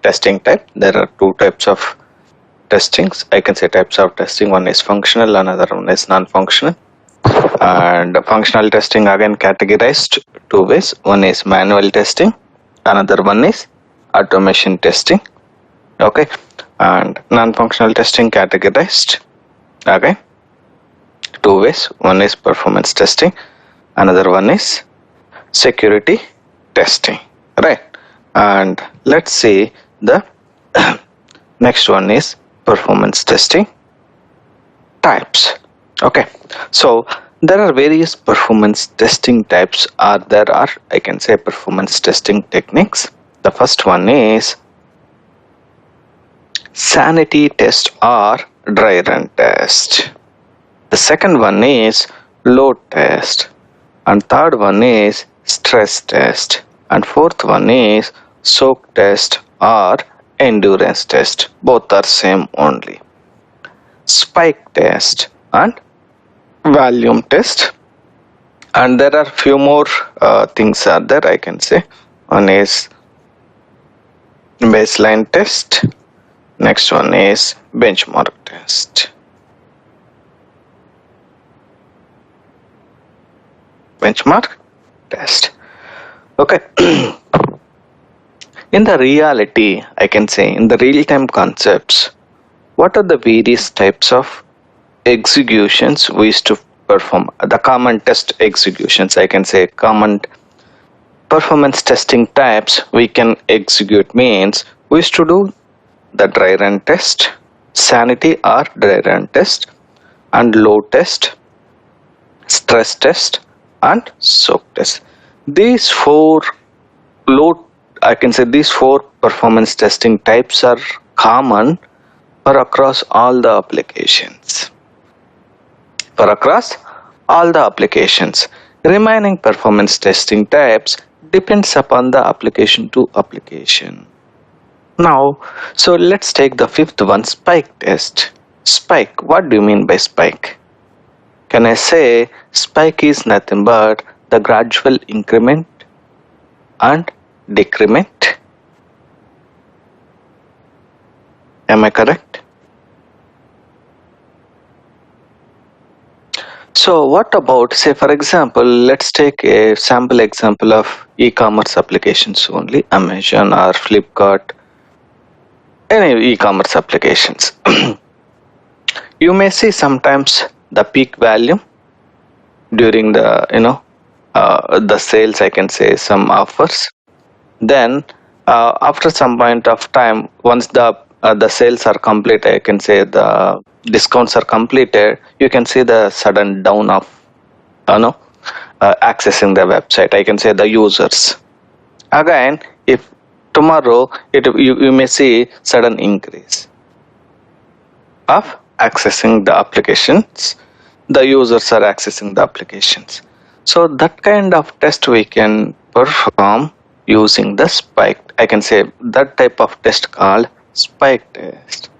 testing type. There are two types of testings. I can say types of testing. One is functional, another one is non-functional. And functional testing again categorized two ways. One is manual testing, another one is automation testing. Okay, and non-functional testing categorized again two ways. One is performance testing, another one is security testing, right? And let's see the next one is performance testing types. Okay, so there are various performance testing types, or there are, I can say, performance testing techniques. The first one is sanity test or dry run test. The second one is load test, and third one is stress test, and fourth one is soak test or endurance test. Both are same only. Spike test and volume test, and there are few more things are there, I can say. One is baseline test, next one is benchmark test. Benchmark test. Okay. In the reality, I can say, in the real-time concepts, what are the various types of executions we used to perform? The common test executions, I can say, common performance testing types we can execute means we used to do the dry run test, sanity or dry run test, and load test, stress test, and soak test. These four these four performance testing types are common for across all the applications. Remaining performance testing types depends upon the application to application. Now, so let's take the fifth one, spike test. Spike, what do you mean by spike? Can I say spike is nothing but the gradual increment and decrement? Am I correct? So what about, say for example, let's take a sample example of e-commerce applications only, Amazon or Flipkart, any e-commerce applications. You may see sometimes the peak value during the the sales, I can say, some offers. Then after some point of time, once the sales are complete, I can say the discounts are completed, you can see the sudden down of accessing the website, I can say the users. Again, if tomorrow you may see sudden increase of accessing the applications, the users are accessing the applications. So that kind of test we can perform using the spike. I can say that type of test called spike test.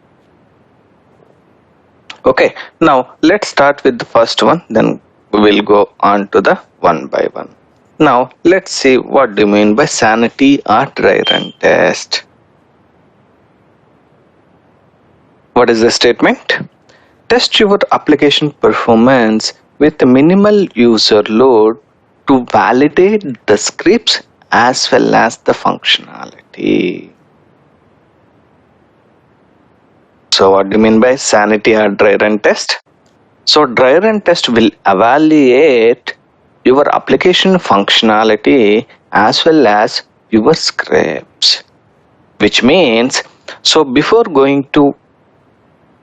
Okay, now let's start with the first one, then we will go on to the one by one. Now let's see what do you mean by sanity or dry run test. What is the statement? Test your application performance with minimal user load to validate the scripts as well as the functionality. So what do you mean by sanity or dry run test? So dry run test will evaluate your application functionality as well as your scripts, which means, so before going to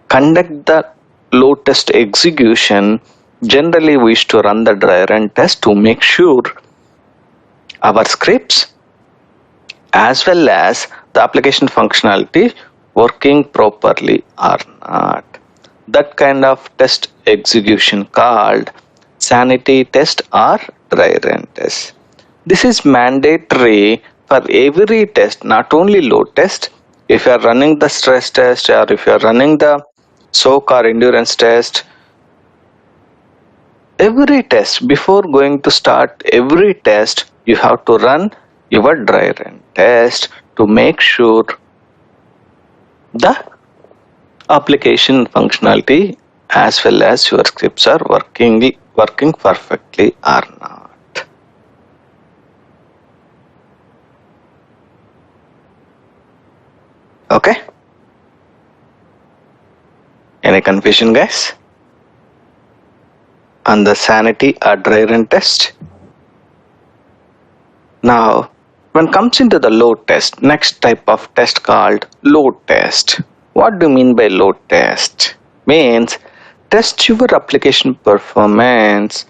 conduct the load test execution, generally we used to run the dry run test to make sure our scripts as well as the application functionality working properly or not. That kind of test execution called sanity test or dry run test. This is mandatory for every test, not only load test. If you are running the stress test or if you are running the soak or endurance test, every test, before going to start every test, you have to run your dry run test to make sure the application functionality as well as your scripts are working perfectly or not. Okay? Any confusion, guys? On the sanity or dry run test? Now, when comes into the load test, next type of test called load test. What do you mean by load test? Means test your application performance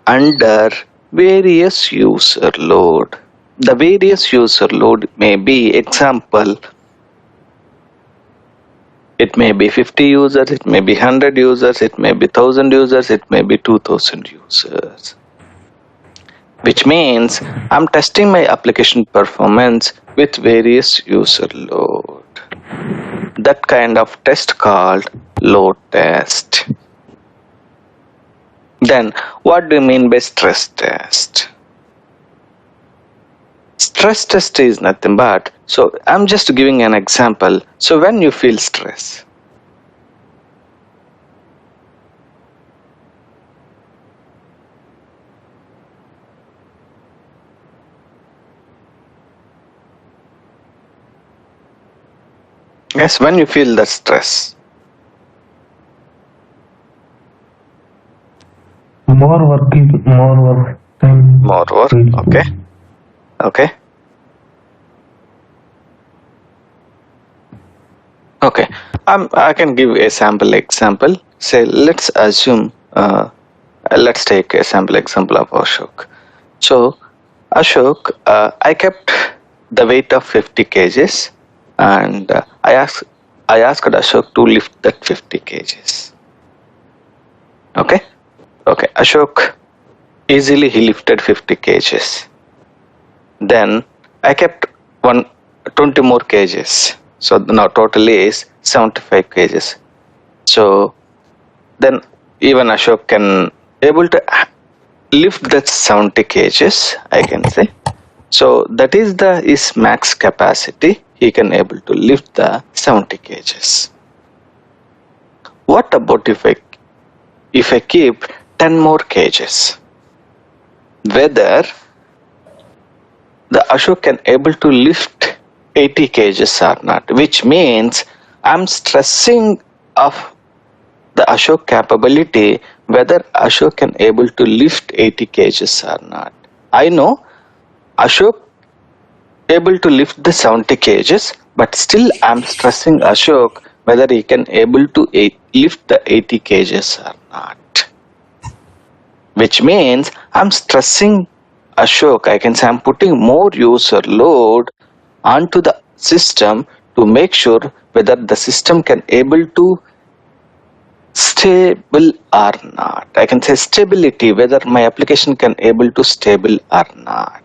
under various user load. The various user load may be, example, it may be 50 users, it may be 100 users, it may be 1000 users, it may be 2000 users. Which means I'm testing my application performance with various user load. That kind of test called load test. Then what do you mean by stress test? Stress test is nothing but, so I'm just giving an example. So when you feel stress, yes, when you feel the stress, more work time. more work, okay. Okay, I can give a sample example. Say, let's assume, let's take a sample example of Ashok. So, Ashok, I kept the weight of 50 kgs, and I asked Ashok to lift that 50 kgs. Okay, Ashok easily he lifted 50 kgs. Then I kept 20 more kgs. So now total is 75 kgs. So then even Ashok can able to lift that 70 kgs, I can say. So that is his max capacity. He can able to lift the 70 kgs. What about if I keep 10 more kgs? Whether the Ashok can able to lift 80 kgs or not, which means I'm stressing of the Ashok capability whether Ashok can able to lift 80 kgs or not. I know Ashok able to lift the 70 kgs, but still I'm stressing Ashok whether he can able to lift the 80 kgs or not. Which means I'm stressing Ashok, I can say I'm putting more user load onto the system to make sure whether the system can able to stable or not. I can say stability, whether my application can able to stable or not.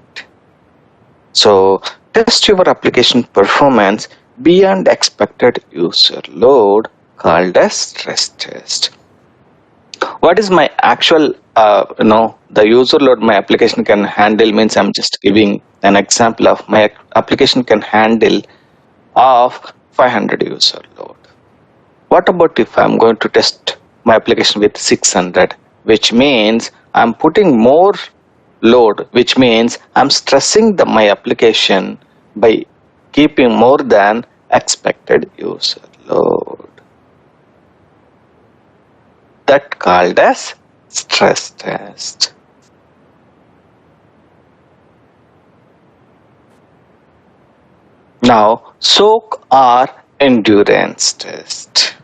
So test your application performance beyond expected user load called as stress test. What is my actual the user load my application can handle means I'm just giving an example of my application can handle of 500 user load. What about if I'm going to test my application with 600, which means I'm putting more load, which means I'm stressing my application by keeping more than expected user load. That called as stress test. Now, soak or endurance test.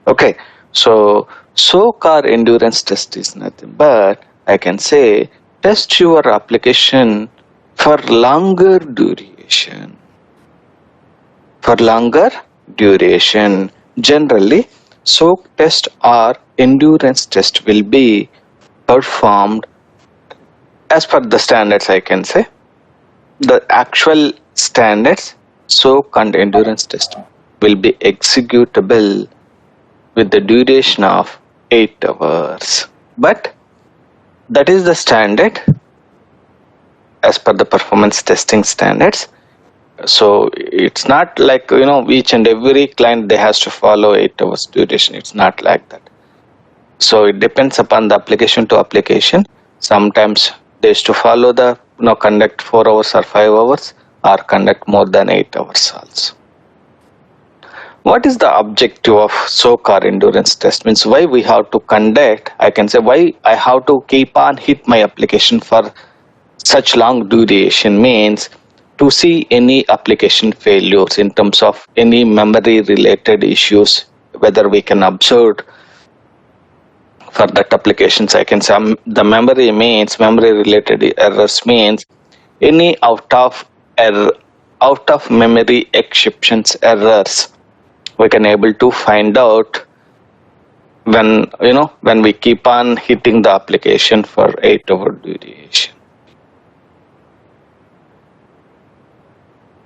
Okay, so soak or endurance test is nothing but I can say test your application for longer duration. For longer duration, generally soak test or endurance test will be performed as per the standards, I can say. The actual standards, soak and endurance test will be executable with the duration of 8 hours. But that is the standard as per the performance testing standards. So it's not like, each and every client they has to follow 8 hours duration. It's not like that. So it depends upon the application to application. Sometimes they used to follow the, conduct 4 hours or 5 hours, or conduct more than 8 hours also. What is the objective of SOAK or endurance test? Means why we have to conduct, I can say why I have to keep on hit my application for such long duration means to see any application failures in terms of any memory related issues, whether we can observe for that applications. I can say the memory related errors means any out of memory exceptions errors we can able to find out when we keep on hitting the application for 8 hour duration.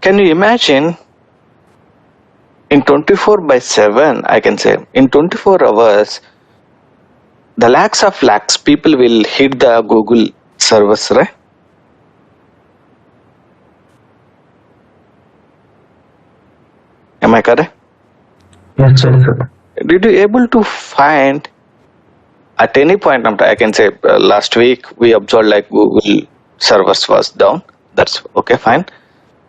Can you imagine in 24/7, I can say in 24 hours, the lakhs of lakhs people will hit the Google servers, right? Am I correct? Yes, sir. Did you able to find at any point of time, I can say last week we observed like Google servers was down. That's okay, fine.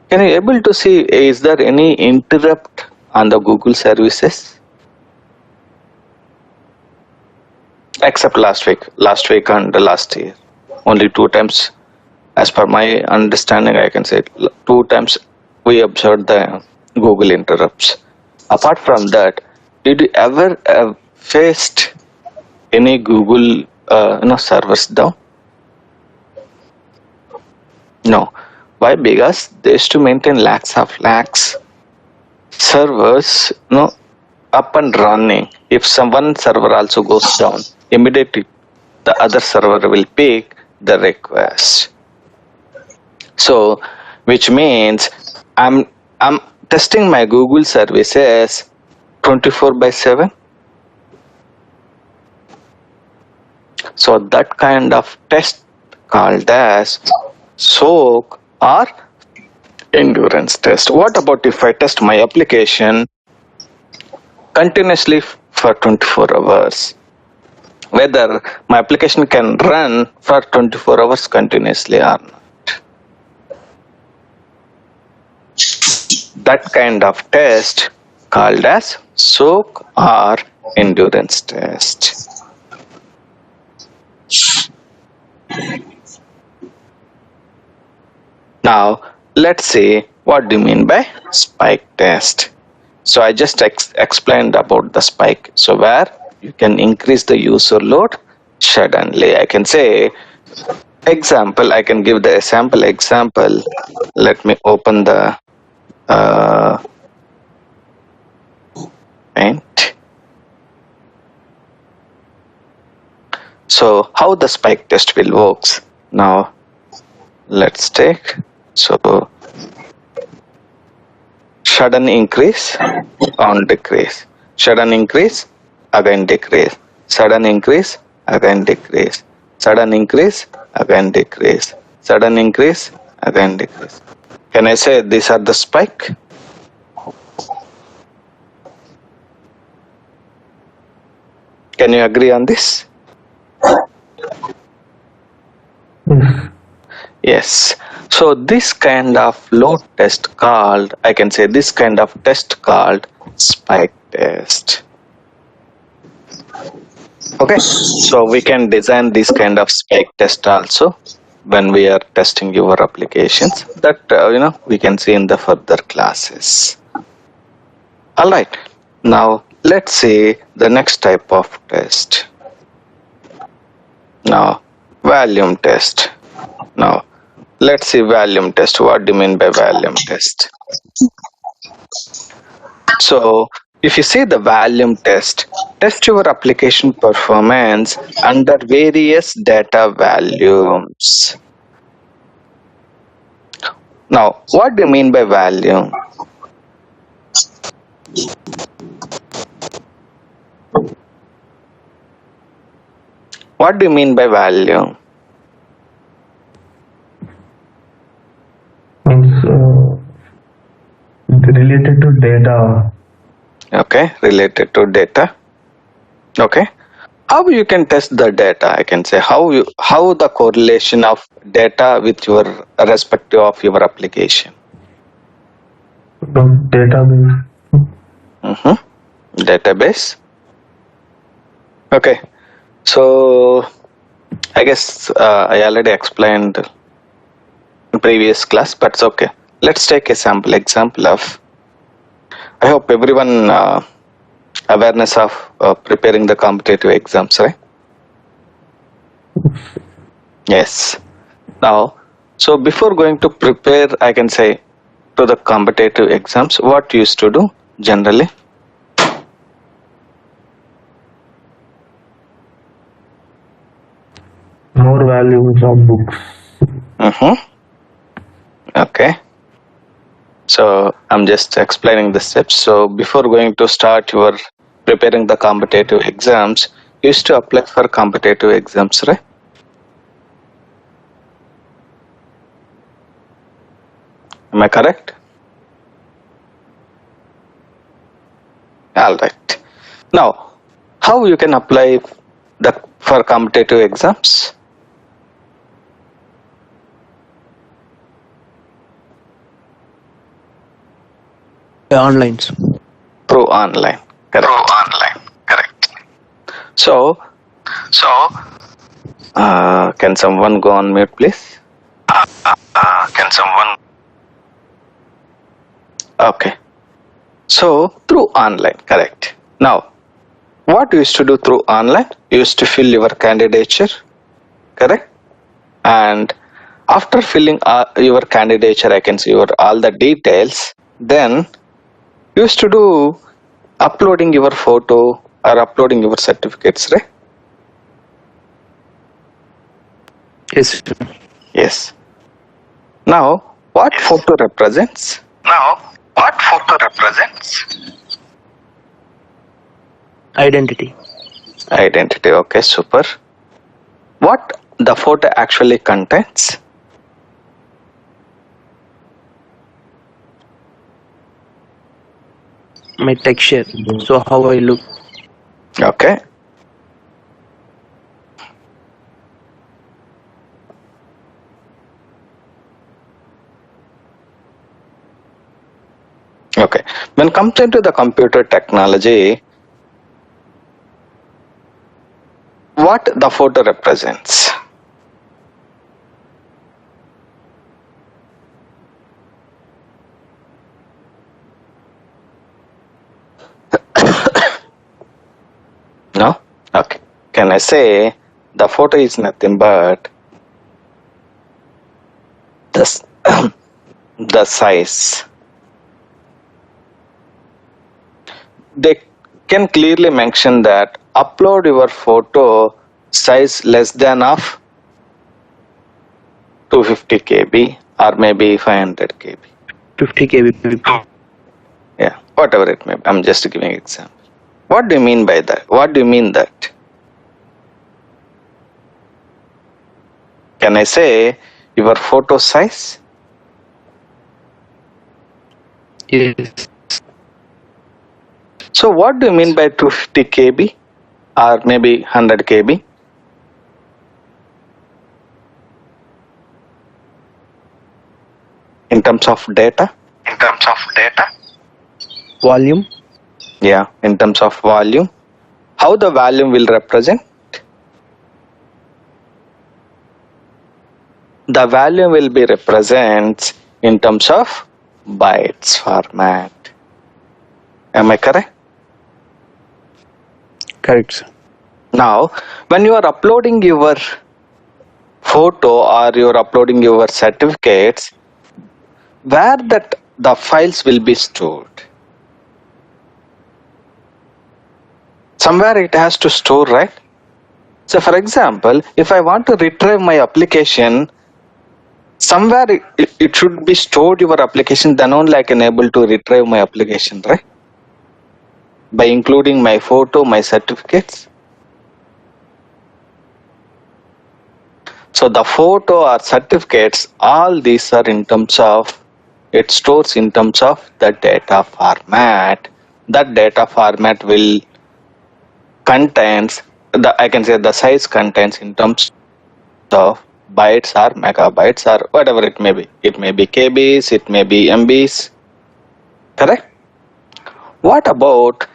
Can you able to see, is there any interrupt on the Google services? Except last week and the last year. Only 2 times, as per my understanding, I can say 2 times we observed the Google interrupts. Apart from that, did you ever faced any Google servers down? No. Why? Because they used to maintain lakhs of lakhs servers, up and running. If one server also goes down, immediately the other server will pick the request. So, which means I'm testing my Google services 24/7. So that kind of test called as SOAK or endurance test. What about if I test my application continuously for 24 hours? Whether my application can run for 24 hours continuously or not. That kind of test called as SOAK or endurance test. Now, let's see what do you mean by spike test. So I just explained about the spike. So where you can increase the user load suddenly. I can say example. I can give the sample example. Let me open the Paint. So how the spike test will works. Now let's take sudden increase on decrease, sudden increase again decrease, sudden increase again decrease, sudden increase again decrease, sudden increase again decrease. Can I say these are the spike? Can you agree on this? Yes. Yes. So this kind of load test called, I can say this kind of test called spike test. Okay. So we can design this kind of spike test also when we are testing your applications. That we can see in the further classes. All right. Now let's see the next type of test. Now volume test. Now let's see volume test. What do you mean by volume test? So if you see the volume test, test your application performance under various data volumes. Now, what do you mean by volume? What do you mean by volume? Means related to data. Okay, related to data. Okay, how you can test the data? I can say how the correlation of data with your respective of your application. Database. Database. Okay, so I guess I already explained in previous class, but it's okay. Let's take a sample example of. I hope everyone awareness of preparing the competitive exams, right? Yes. Now, so before going to prepare, I can say to the competitive exams, what you used to do generally? More values of books. Okay. So I'm just explaining the steps. So before going to start your preparing the competitive exams, you used to apply for competitive exams, right? Am I correct? All right. Now, how you can apply for competitive exams? Online. Through online. Correct. So, can someone go on mute, please? Can someone? Okay. So through online, correct. Now, what you used to do through online? You used to fill your candidature, correct? And after filling your candidature, I can see your all the details. Then you used to do uploading your photo or uploading your certificates, right? Yes. Yes. Now, what photo represents? Identity. Identity. Okay, super. What the photo actually contains? My texture. So how I look. Okay. Okay. When comes into the computer technology, what the photo represents? No? Okay. Can I say the photo is nothing but the size? They can clearly mention that upload your photo size less than of 250 KB or maybe 500 KB. 50 kb. Yeah, whatever it may be. I'm just giving example. What do you mean by that? What do you mean that? Can I say your photo size? Yes. So what do you mean by 250 KB or maybe 100 KB? In terms of data? Volume. Yeah, in terms of volume. How the volume will represent? The volume will be represents in terms of bytes format. Am I correct? Correct, sir. Now, when you are uploading your photo or you are uploading your certificates, where that the files will be stored? Somewhere it has to store, right? So for example, if I want to retrieve my application, somewhere it should be stored your application, then only I can able to retrieve my application, right? By including my photo, my certificates. So the photo or certificates, all these are in terms of it stores in terms of the data format. That data format will contains I can say the size contains in terms of bytes or megabytes or whatever it may be. It may be KBs, it may be MBs. Correct? What about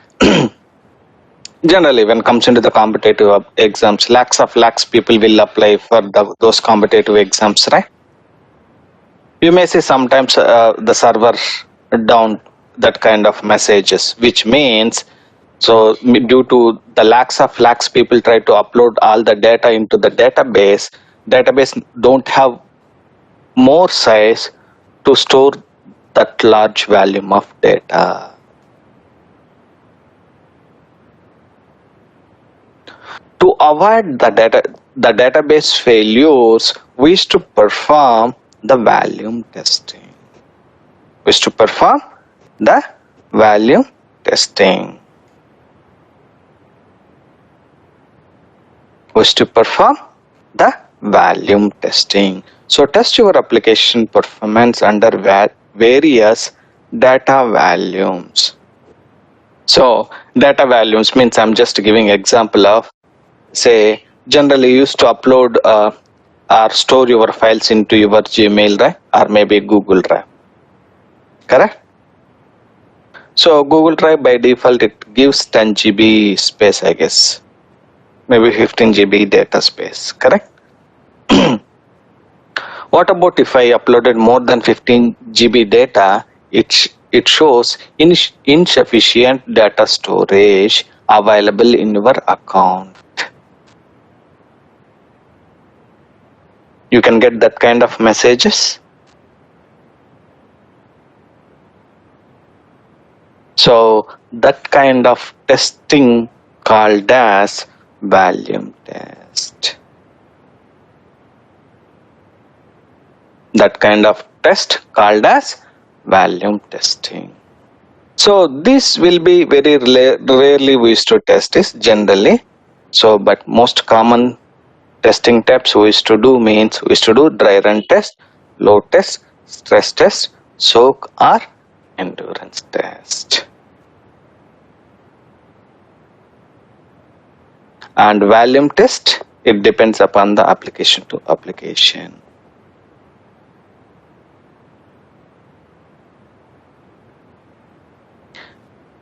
generally when comes into the competitive exams, lakhs people will apply for those competitive exams, right? You may see sometimes the server down, that kind of messages, which means so due to the lakhs people try to upload all the data into the database don't have more size to store that large volume of data. To avoid the database failures, we used to perform the volume testing. We used to perform the volume testing. We used to perform the volume testing. So test your application performance under various data volumes. So data volumes means I'm just giving example of, say, generally used to upload or store your files into your Gmail Drive or maybe Google Drive. Correct? So Google Drive by default it gives 10 GB space, I guess. Maybe 15 GB data space. Correct? What about if I uploaded more than 15 GB data? It shows insufficient data storage available in your account. You can get that kind of messages. So that kind of testing called as volume test. That kind of test called as volume testing. So this will be very rarely we used to test this generally. So but most common testing types we used to do means we used to do dry run test, load test, stress test, soak or endurance test. And volume test, it depends upon the application to application.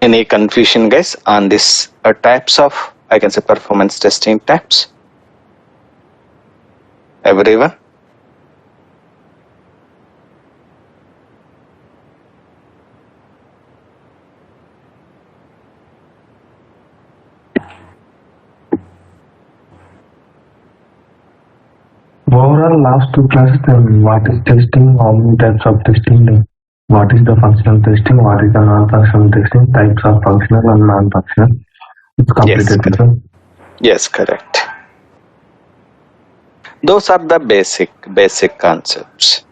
Any confusion guys on this types of, I can say, performance testing types? Everyone? Overall, last two classes, what is testing, how many types of testing, what is the functional testing, what is the non-functional testing, types of functional and non-functional. It's completed. Yes, correct. Those are the basic concepts.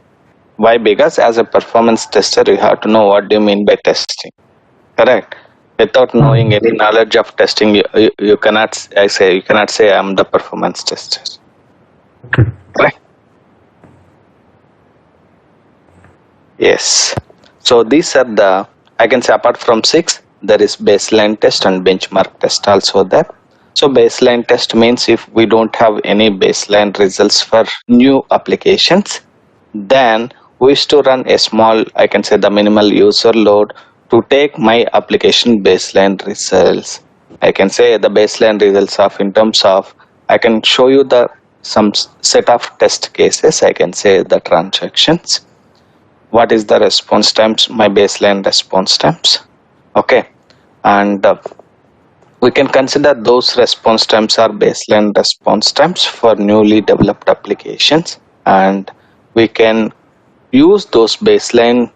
Why? Because as a performance tester, you have to know what do you mean by testing. Correct. Without knowing any knowledge of testing, you cannot say I'm the performance tester. Okay. Right. Yes. So these are the, I can say, apart from 6, there is baseline test and benchmark test also there. So baseline test means if we don't have any baseline results for new applications, then we used to run a small, I can say, the minimal user load to take my application baseline results. I can say the baseline results of in terms of, I can show you some set of test cases. I can say the transactions. What is the response times? My baseline response times. Okay, and we can consider those response times are baseline response times for newly developed applications, and we can use those baseline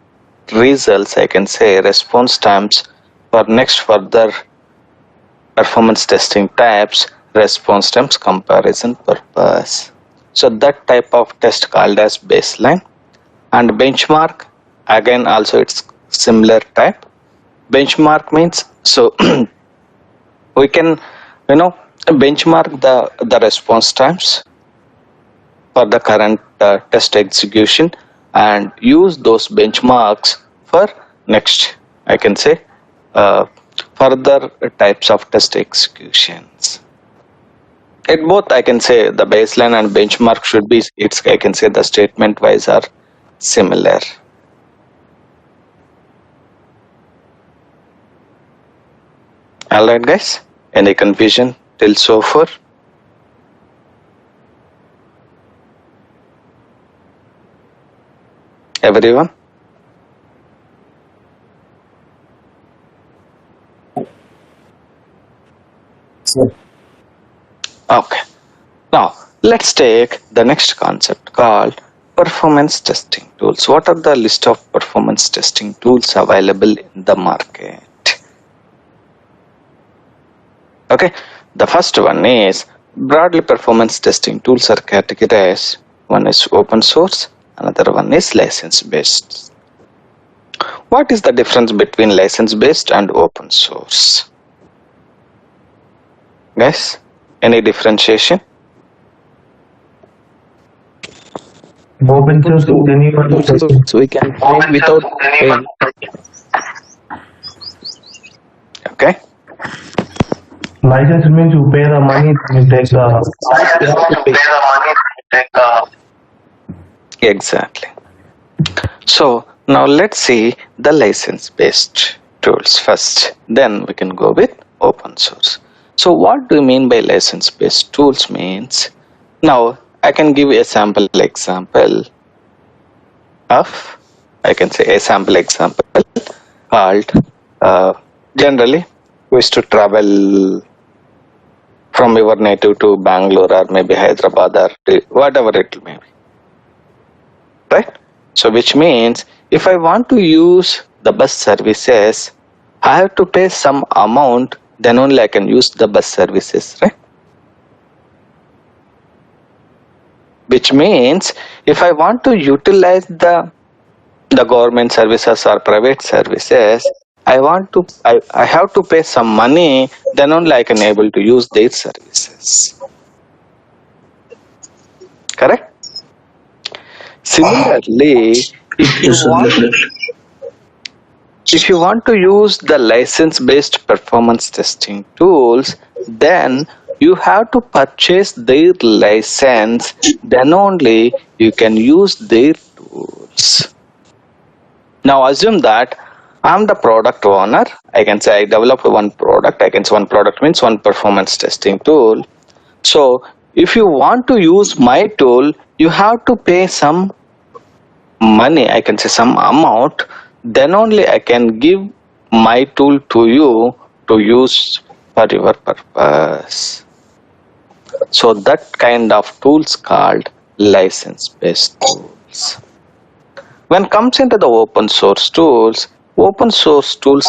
results, I can say, response times for next further performance testing types, response times comparison purpose. So that type of test called as baseline. And benchmark, again also it's similar type. Benchmark means, so we can benchmark the response times for the current test execution and use those benchmarks for next, I can say, further types of test executions. At both, I can say the baseline and benchmark should be, I can say the statement wise are similar. Alright guys, any confusion till so far? Everyone? Okay. Now, let's take the next concept called performance testing tools. What are the list of performance testing tools available in the market? Okay, the first one is broadly performance testing tools are categorized. One is open source, another one is license based. What is the difference between license based and open source? Guys, any differentiation? Open source is anyone So we can find without paying. Okay. license means you pay the money you take Exactly. So now let's see the license based tools first, then we can go with open source. So what do you mean by license based tools means? Now I can give a sample example of, I can say a sample example called generally we used to travel from your native to Bangalore or maybe Hyderabad or whatever it may be, right? So which means if I want to use the bus services, I have to pay some amount, then only I can use the bus services, right? Which means if I want to utilize the government services or private services, I have to pay some money, then only I can able to use their services. Correct? Similarly, if you want to use the license-based performance testing tools, then you have to purchase their license, then only you can use their tools. Now assume that I'm the product owner. I can say I developed one product. I can say one product means one performance testing tool. So if you want to use my tool, you have to pay some money, I can say some amount, then only I can give my tool to you to use for your purpose. So that kind of tools called license based tools. When comes into the open source tools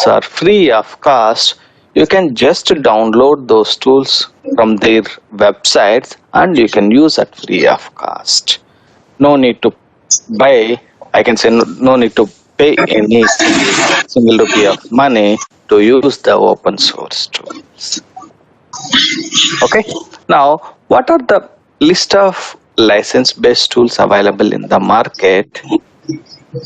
are free of cost. You can just download those tools from their websites and you can use at free of cost. No need to buy, I can say no need to pay any single rupee of money to use the open source tools. Okay, now what are the list of license based tools available in the market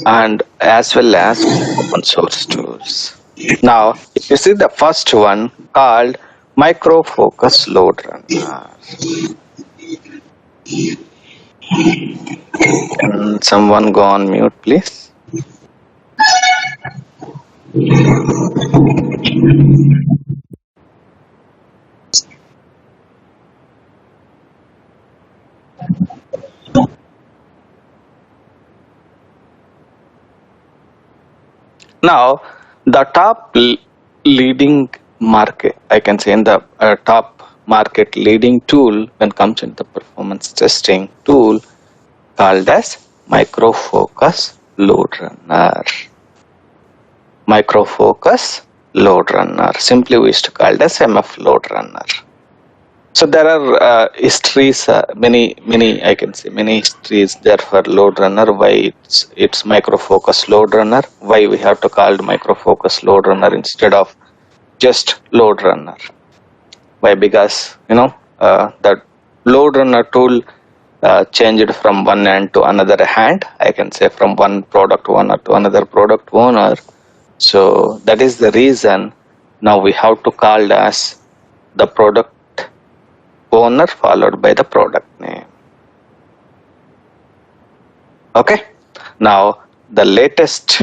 and as well as open source tools? Now if you see the first one called Micro Focus Load Runner. Can someone go on mute, please? Now, the top leading market, I can say in the top market leading tool when comes into performance testing tool called as Micro Focus Load Runner. Micro Focus Load Runner. Simply we used to call it as MF Load Runner. So there are histories, many I can say many histories there for Load Runner. Why it's Micro Focus Load Runner? Why we have to call it Micro Focus Load Runner instead of just Load Runner? Why? Because that Load Runner tool changed from one hand to another hand, I can say from one product owner to another product owner. So that is the reason now we have to call as the product owner followed by the product name. Okay, now the latest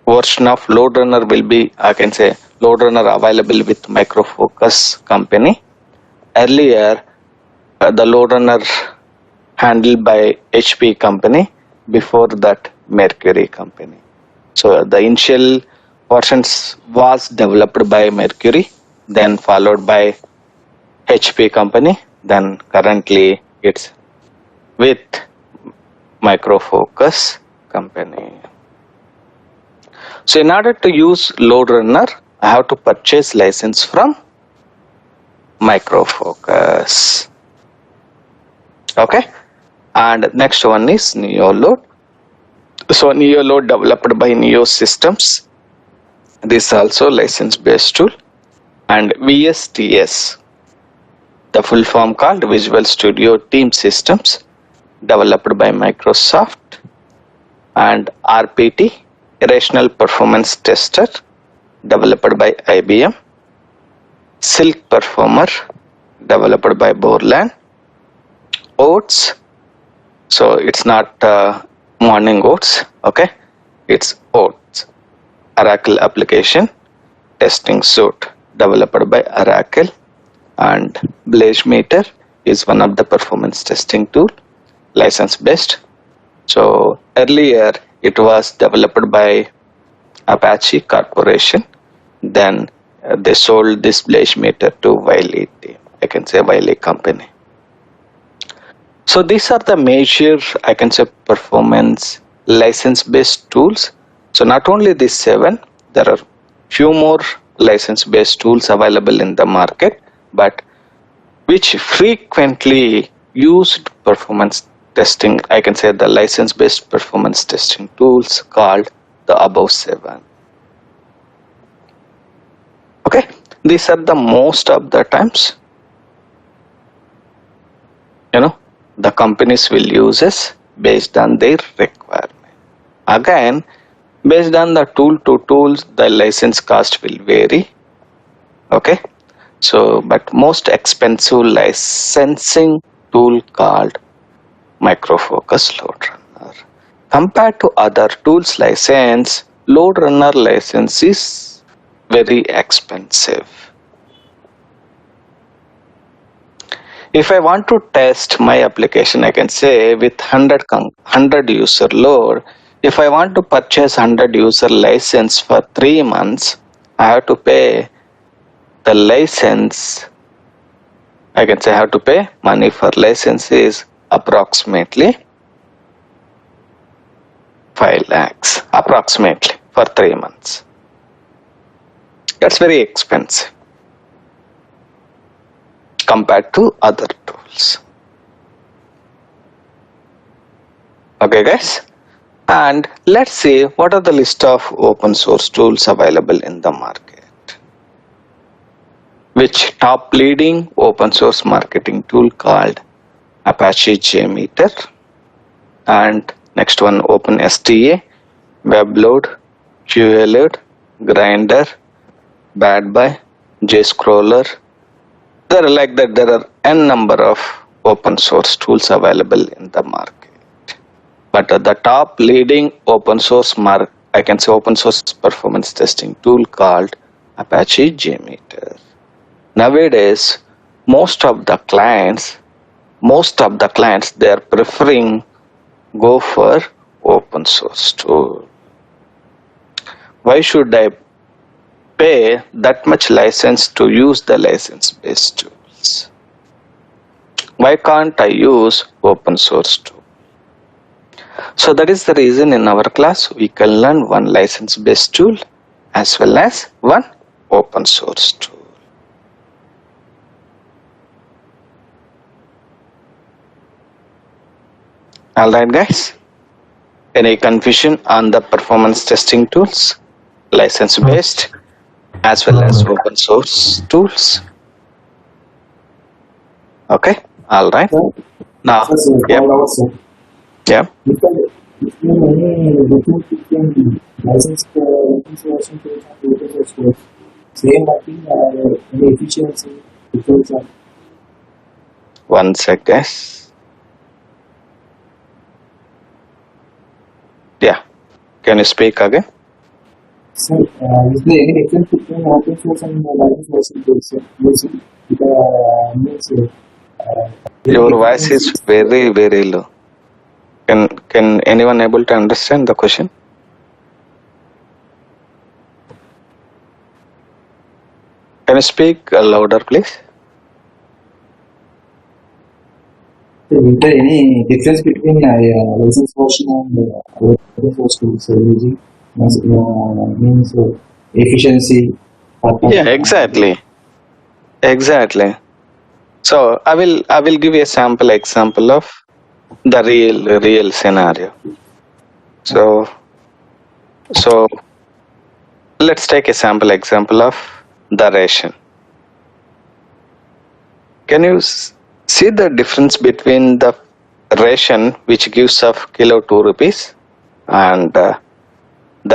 version of LoadRunner will be, I can say, LoadRunner available with Micro Focus company. Earlier, the LoadRunner handled by HP company, before that Mercury company. So the initial versions was developed by Mercury, then followed by HP company, then currently it's with Micro Focus company. So in order to use LoadRunner, I have to purchase license from Micro Focus. Okay, and next one is NeoLoad. So NeoLoad developed by Neo Systems. This is also license based tool. And VSTS, the full form called Visual Studio Team Systems, developed by Microsoft. And RPT, Rational Performance Tester, developed by IBM. Silk Performer, developed by Borland. Oats, so it's not morning oats, okay, it's Oats. Oracle Application Testing Suite, developed by Oracle. And BlazeMeter is one of the performance testing tool, license based. So earlier it was developed by Apache Corporation, then they sold this BlazeMeter to Wiley team, I can say Wiley company. So these are the major, I can say, performance license based tools. So not only these 7, there are few more license based tools available in the market, but which frequently used performance testing, I can say the license based performance testing tools called the above 7. Okay, these are the most of the times, the companies will use this based on their requirement. Again, based on the tool to tools, the license cost will vary. Okay, so but most expensive licensing tool called Micro Focus LoadRunner. Compared to other tools license, LoadRunner license is very expensive. If I want to test my application, I can say with 100 user load, if I want to purchase 100 user license for 3 months, I have to pay the license, I can say I have to pay money for license is approximately 5 lakhs, approximately for 3 months. That's very expensive compared to other tools. Okay guys, and let's see what are the list of open source tools available in the market. Which top leading open source marketing tool called Apache JMeter, and next one OpenSTA, WebLoad, QALoad, Grindr, BadBuy, JScroller. There are like that, there are n number of open source tools available in the market. But the top leading open source I can say open source performance testing tool called Apache JMeter. Nowadays, most of the clients they are preferring go for open source tool. Why should I pay that much license to use the license based tools? Why can't I use open source tool? So that is the reason in our class we can learn one license based tool as well as one open source tool. Alright guys, any confusion on the performance testing tools, license based as well as open source tools? Okay, alright. Now, yep, yep. If any difference between licensed open source and open source, same working any efficiency difference. One sec, guys. Yeah. Can you speak again? So, is there any difference between open source and licensed source? Means Your voice is very, very low. Can anyone able to understand the question? Can you speak louder, please? is there any difference between licensed version and open source tools using means efficiency? Yeah, exactly. Exactly. So I will give you a sample example of the real scenario. So let's take a sample example of the ration. Can you see the difference between the ration which gives of kilo 2 rupees and the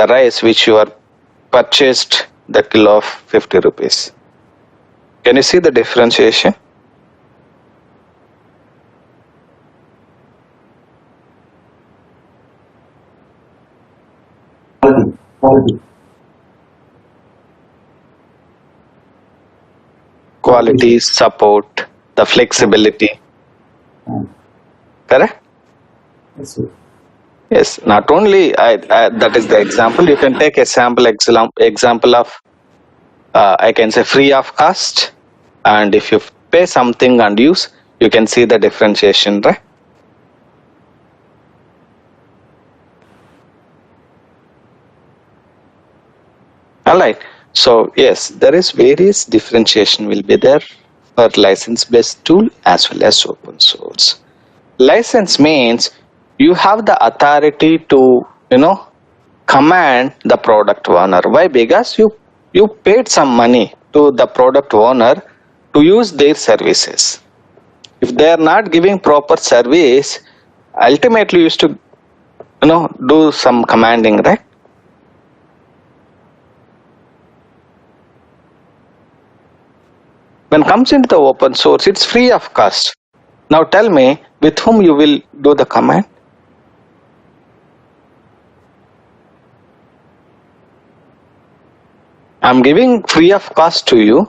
rice which you are purchased the kilo of 50 rupees? Can you see the differentiation? Quality, support, the flexibility. Correct? Yes. Not only that is the example. You can take a sample example of I can say free of cost, and if you pay something and use, you can see the differentiation, right? Alright. So yes, there is various differentiation will be there for license-based tool as well as open source. License means you have the authority to command the product owner. Why? Because you paid some money to the product owner to use their services. If they are not giving proper service, ultimately you used to do some commanding, right? When it comes into the open source, it's free of cost. Now tell me, with whom you will do the command? I'm giving free of cost to you,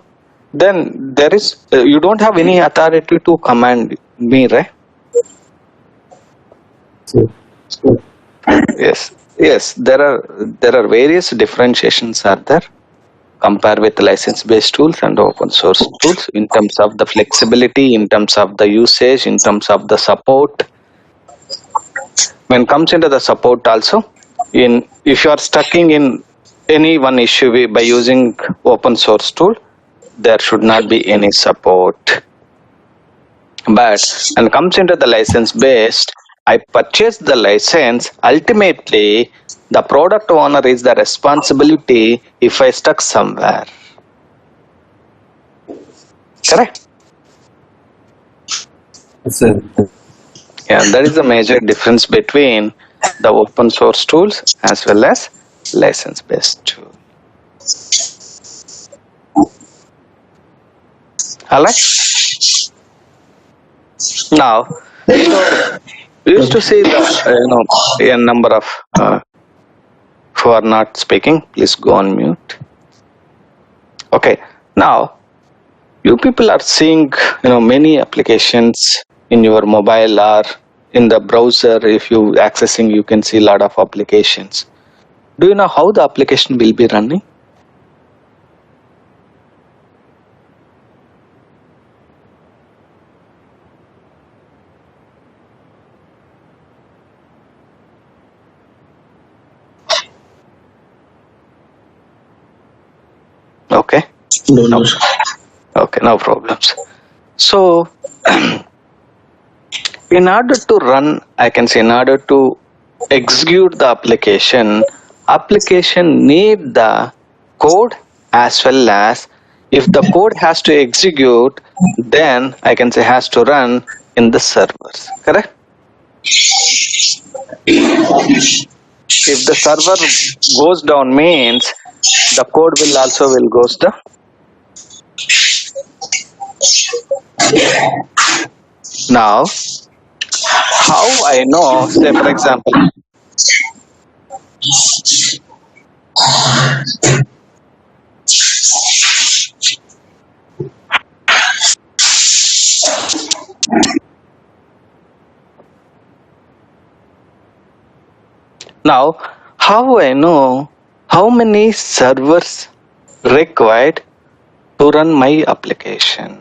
then there is you don't have any authority to command me, right? Yes. There are various differentiations are there. Compare with license-based tools and open source tools in terms of the flexibility, in terms of the usage, in terms of the support. When it comes into the support also, if you are stuck in any one issue by using open source tool, there should not be any support. But when it comes into the license-based, I purchase the license. Ultimately, the product owner is the responsibility if I stuck somewhere. Correct? Yeah, that is the major difference between the open source tools as well as license-based tool. Alright? Now, we used to see the a number of who are not speaking. Please go on mute. Okay. Now, you people are seeing many applications in your mobile or in the browser. If you accessing, you can see a lot of applications. Do you know how the application will be running? Okay. No. Okay, no problems. So, in order to run, I can say, in order to execute the application need the code as well as if the code has to execute, then I can say has to run, in the servers, correct? If the server goes down means the code will also will goes down. Now, how I know, say for example, now how I know how many servers required to run my application?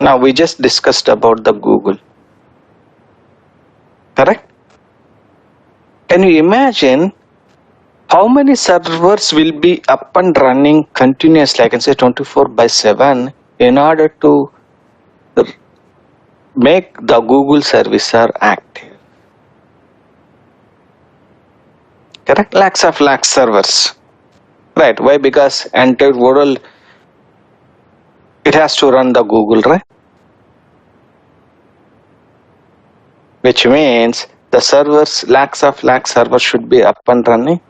Now we just discussed about the Google, correct? Can you imagine how many servers will be up and running continuously, I can say 24/7, in order to make the Google service are active? Correct? Lakhs of lakhs servers. Right. Why? Because entire world it has to run the Google, right? Which means the servers, lakhs of lakhs servers should be up and running.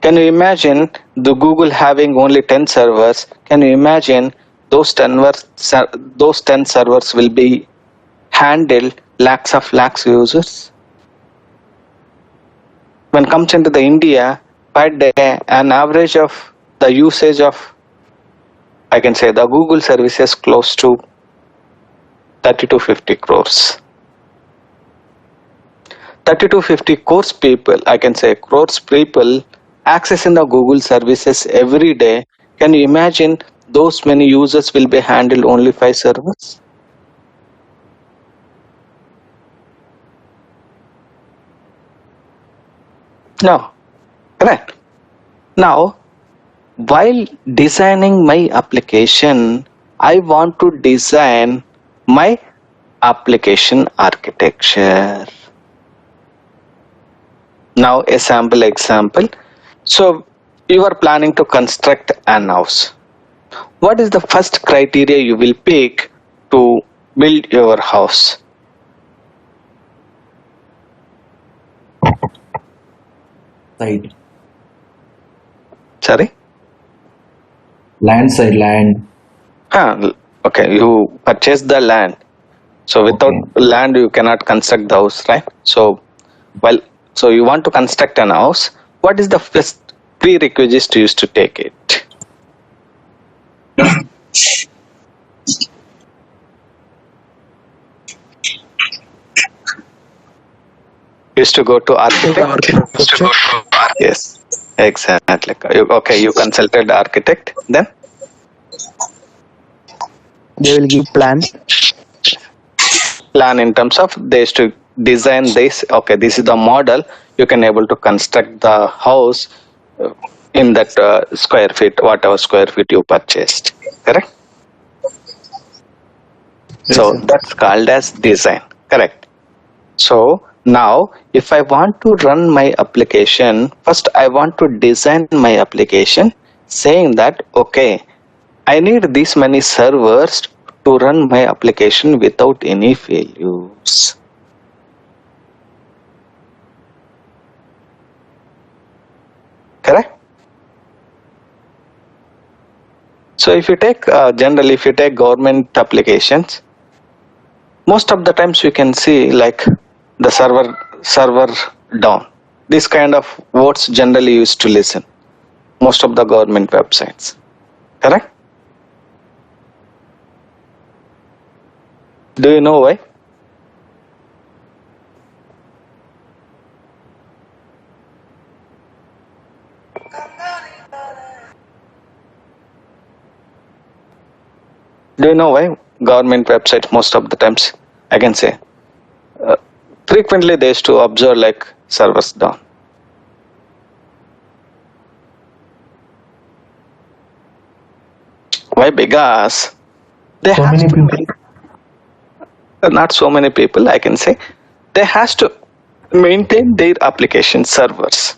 Can you imagine the Google having only 10 servers? Can you imagine those 10 servers will be handle lakhs of lakhs users? When comes into the India, per day, an average of the usage of, I can say, the Google services close to 30 to 50 crores. 30 to 50 crores people, I can say crores people accessing the Google services every day. Can you imagine those many users will be handled only 5 servers? No, correct. Now, while designing my application, I want to design my application architecture. Now, a sample example. So, you are planning to construct an house. What is the first criteria you will pick to build your house? Side. Sorry? Land side, land. Okay, you purchase the land. So without land, you cannot construct the house, right? So, so you want to construct an house. What is the first prerequisites used to take it? Used to go to architect. Yes, exactly. You consulted the architect. Then They will give plan. Plan in terms of they used to design this. Okay, this is the model. You can able to construct the house in that square feet, whatever square feet you purchased. Correct. So that's called as design. Correct. So now if I want to run my application, first I want to design my application saying that, okay, I need this many servers to run my application without any failures. Correct? So if you take generally, if you take government applications, most of the times you can see like the server down. This kind of words generally used to listen. Most of the government websites. Correct? Do you know why? Do you know why government websites most of the times, I can say, frequently they used to observe like servers down? Why? Because they So have many to people. make, not so many people, I can say, they has to maintain their application servers.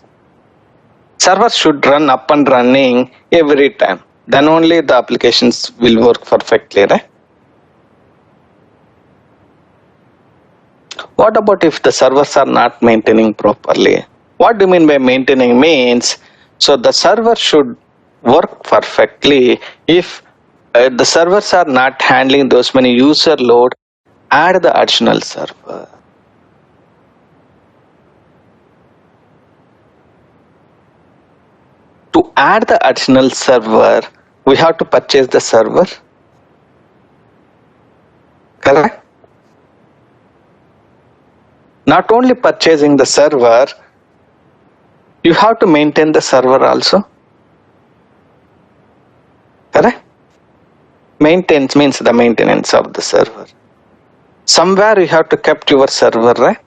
Servers should run up and running every time. Then only the applications will work perfectly, right? What about if the servers are not maintaining properly? What do you mean by maintaining means? So the server should work perfectly. If the servers are not handling those many user load, add the additional server. To add the additional server, we have to purchase the server. Correct? Not only purchasing the server, you have to maintain the server also. Correct? Maintenance means the maintenance of the server. Somewhere you have to keep your server, right?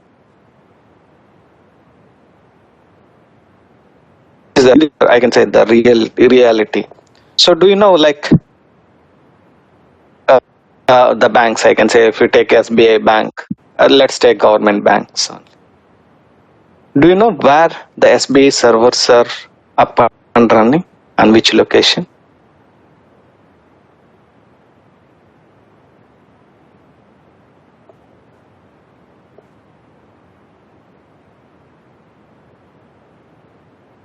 I can say the reality. So do you know, like the banks, I can say, if you take SBI bank, let's take government banks only. Do you know where the SBI servers are up and running and which location?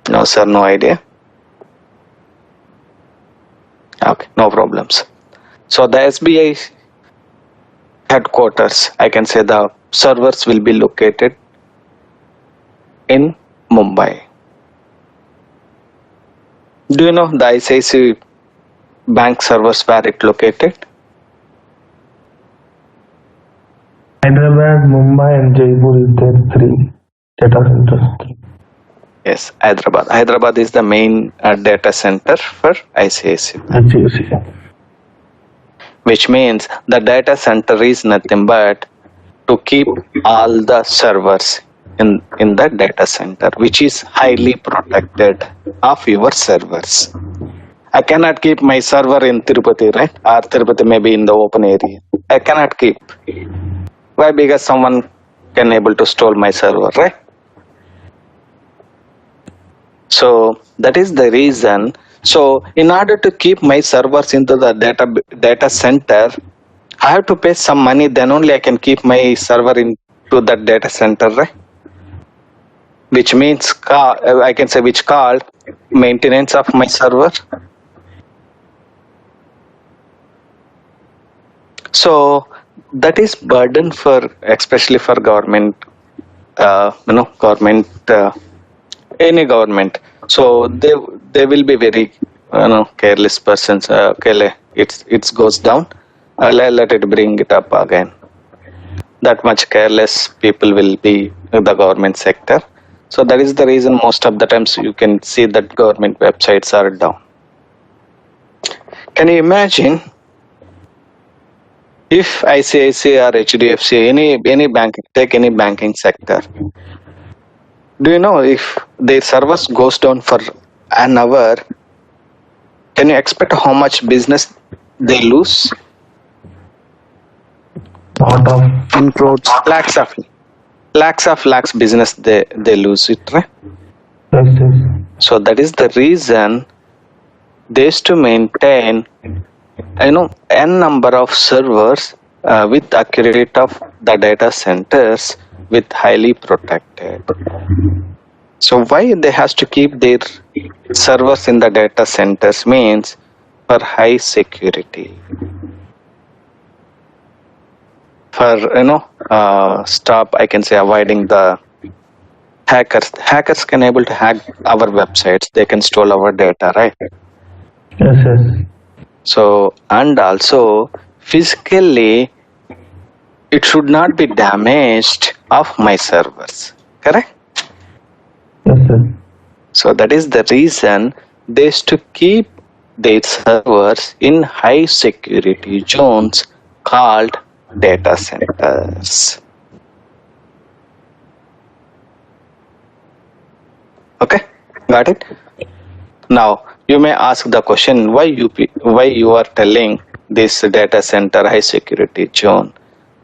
No sir, no idea. Okay, no problems. So the SBI headquarters, I can say the servers will be located in Mumbai. Do you know the ICICI bank servers where it located? Hyderabad, Mumbai, and Jaipur is there 3 data centers. Yes, Hyderabad. Hyderabad is the main data center for ICICI, ICICI. which means the data center is nothing but to keep all the servers in the data center, which is highly protected of your servers. I cannot keep my server in Tirupati, right? Or Tirupati may be in the open area. I cannot keep. Why? Because someone can able to steal my server, right? So that is the reason. So in order to keep my servers into the data center, I have to pay some money. Then only I can keep my server into that data center, right? Which means I can say which called maintenance of my server. So that is burden for especially for government, government, any government. So they will be very careless persons. Okay, it goes down. Let it bring it up again. That much careless people will be in the government sector. So that is the reason most of the times you can see that government websites are down. Can you imagine if ICICI or HDFC, any bank, take any banking sector, do you know if their service goes down for an hour, can you expect how much business they lose? Lot of in crores. Lakhs business they lose it, right? yes. So that is the reason they used to maintain n number of servers with accurate of the data centers with highly protected. So why they has to keep their servers in the data centers means for high security, for stop, I can say, avoiding the hackers can able to hack our websites, they can steal our data, right? Yes. So, and also physically it should not be damaged of my servers, correct? Yes. So that is the reason they used to keep their servers in high security zones called data centers. Okay, got it? Now you may ask the question, why you are telling this data center high security zone,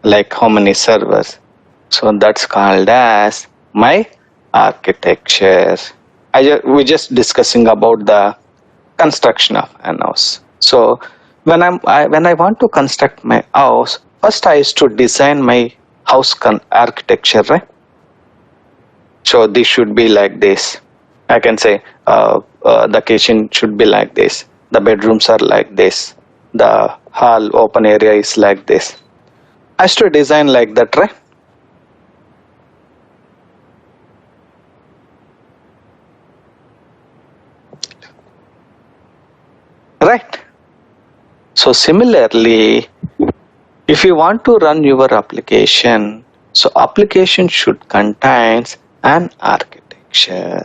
like how many servers? So that's called as my architecture. We just discussing about the construction of an house. So when I want to construct my house, first I used to design my house architecture, right? So this should be like this. I can say the kitchen should be like this. The bedrooms are like this. The hall open area is like this. I used to design like that, right? Right. So similarly, if you want to run your application, so application should contain an architecture.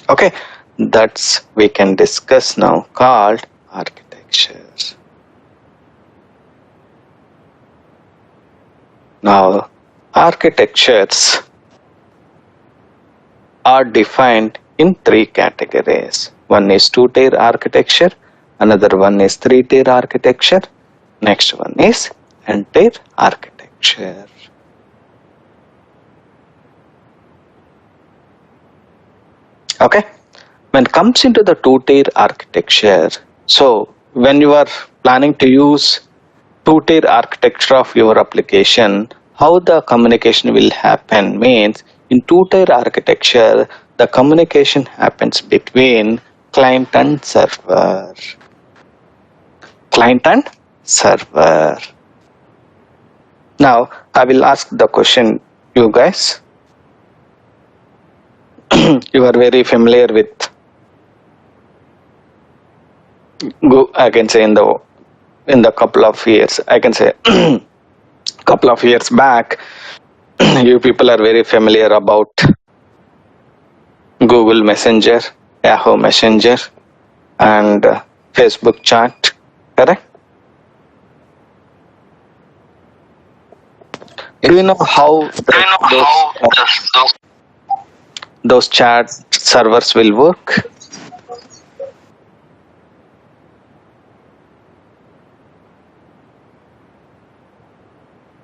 Okay, that's we can discuss now called architectures. Now, architectures are defined in three categories. One is two-tier architecture, another one is three-tier architecture, next one is n-tier architecture. Okay, when it comes into the two-tier architecture, so when you are planning to use two-tier architecture of your application, how the communication will happen means in two-tier architecture, the communication happens between client and server. Client and server. Now, I will ask the question, you guys. You are very familiar with I can say in the couple of years, I can say couple of years back, you people are very familiar about Google Messenger, Yahoo Messenger, and Facebook chat, correct? Do you know how those chat servers will work?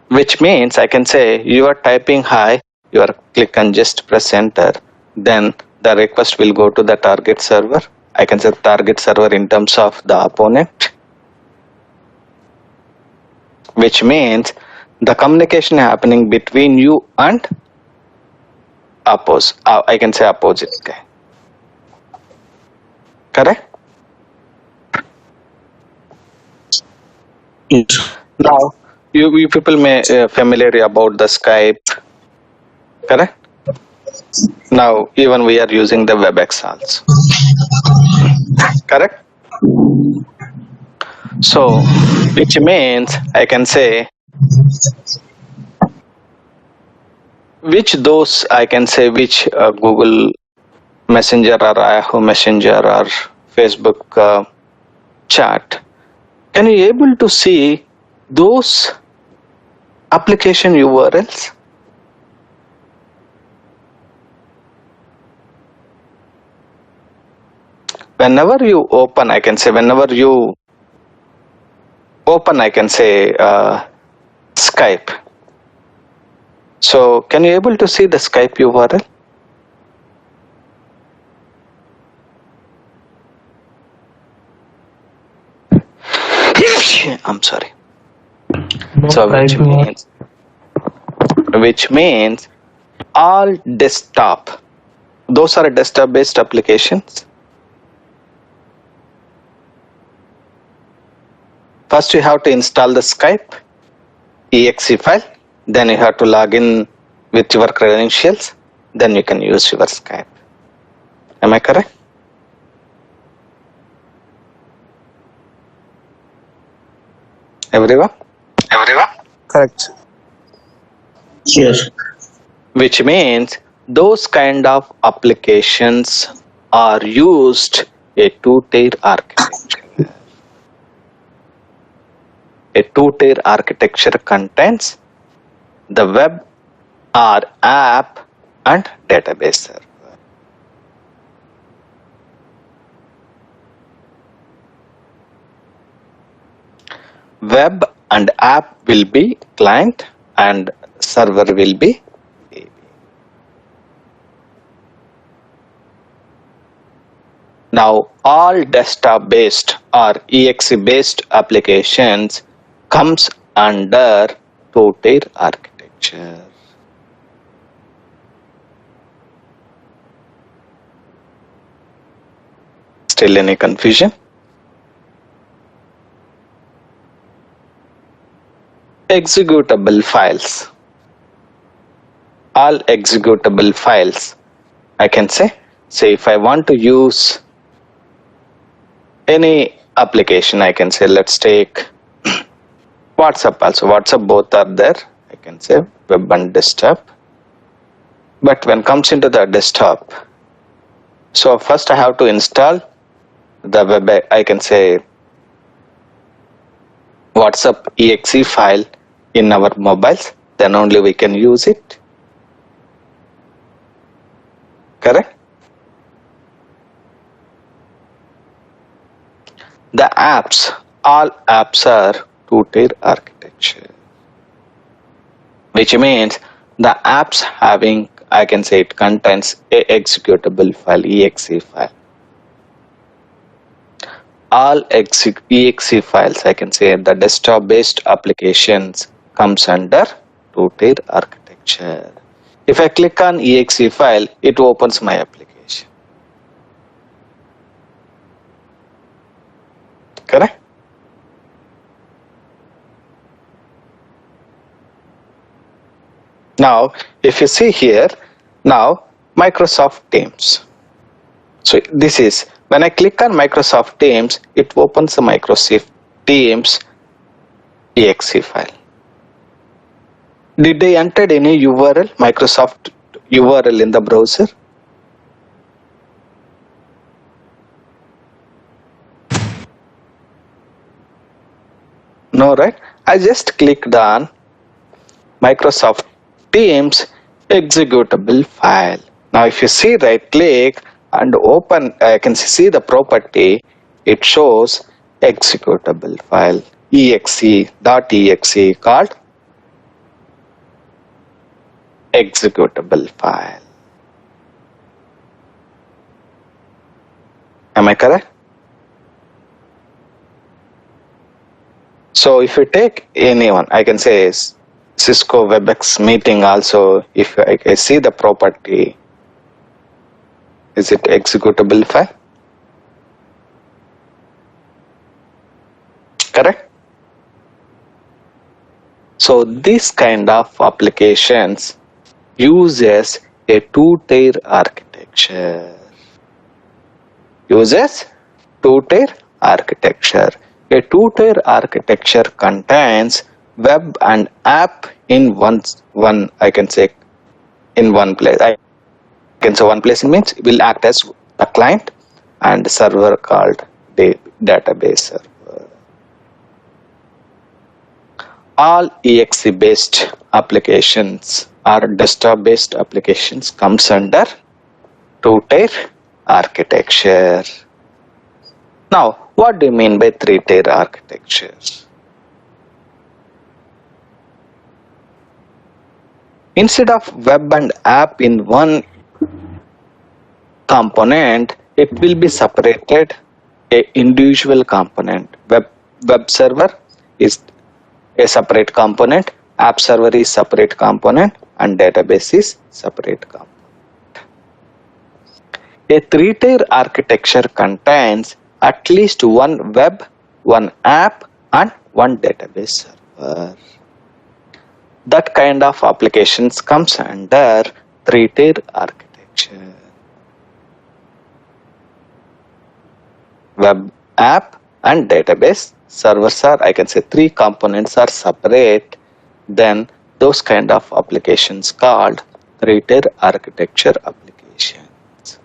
Which means I can say you are typing hi, you are click and just press enter, then the request will go to the target server. I can say target server in terms of the opponent, which means the communication happening between you and I can say opposite guy. Correct? Yes. Now, you people may familiar about the Skype, correct? Now, even we are using the WebEx also, correct? So, which means I can say which Google Messenger or Yahoo Messenger or Facebook chat, can you able to see those application URLs? Whenever you open, I can say Skype. So can you able to see the Skype URL? I'm sorry. So which means all desktop, those are desktop based applications. First you have to install the Skype exe file, then you have to log in with your credentials, then you can use your Skype. Am I correct? Everyone? Correct. Yes. Which means those kind of applications are used a two-tier architecture. A two-tier architecture contains the web or app and database server. Web and app will be client and server will be DB. Now all desktop based or exe based applications comes under two-tier architecture. Still any confusion? Executable files. All executable files, I can say if I want to use any application, I can say let's take WhatsApp also. WhatsApp both are there. I can say web and desktop. But when comes into the desktop, so first I have to install the web, I can say WhatsApp exe file in our mobiles, then only we can use it. Correct? The apps, all apps are two-tier architecture, which means the apps having, I can say it contains a executable file, exe file. All exe files, I can say the desktop based applications comes under two-tier architecture. If I click on exe file, it opens my application. Correct? Now, if you see here, now Microsoft Teams. So this is, when I click on Microsoft Teams, it opens the Microsoft Teams exe file. Did I enter any URL, Microsoft URL in the browser? No, right? I just clicked on Microsoft Teams executable file. Now if you see, right click and open, I can see the property, it shows executable file exe.exe called executable file. Am I correct? So if you take anyone, I can say Cisco WebEx meeting also, if I see the property, is it executable file? Correct? So this kind of applications uses a two-tier architecture. Uses two-tier architecture. A two-tier architecture contains web and app in one I can say in one place. I can say one place means it will act as a client and server called database server. All exe based applications or desktop based applications comes under two-tier architecture. Now, what do you mean by three-tier architecture? Instead of web and app in one component, it will be separated a individual component. Web server is a separate component, app server is separate component, and database is separate component. A three-tier architecture contains at least one web, one app, and one database server. That kind of applications comes under three-tier architecture. Web, app, and database servers are, I can say, three components are separate. Then those kind of applications called three-tier architecture applications.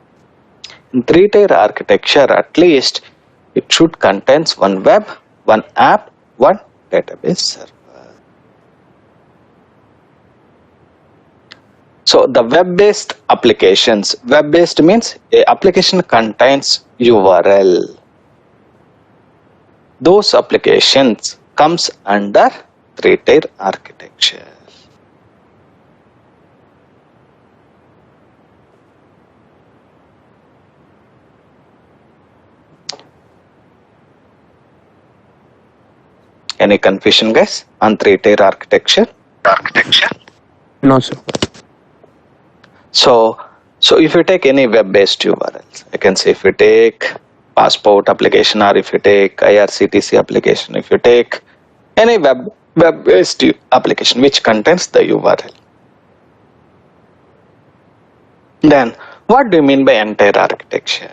In three-tier architecture, at least it should contains one web, one app, one database server. So the web-based applications, web-based means a application contains URL. Those applications comes under three-tier architecture. Any confusion, guys, on three-tier architecture? No, sir. So if you take any web-based URLs, I can say if you take passport application, or if you take IRCTC application, if you take any web-based application which contains the URL, then what do you mean by entire architecture?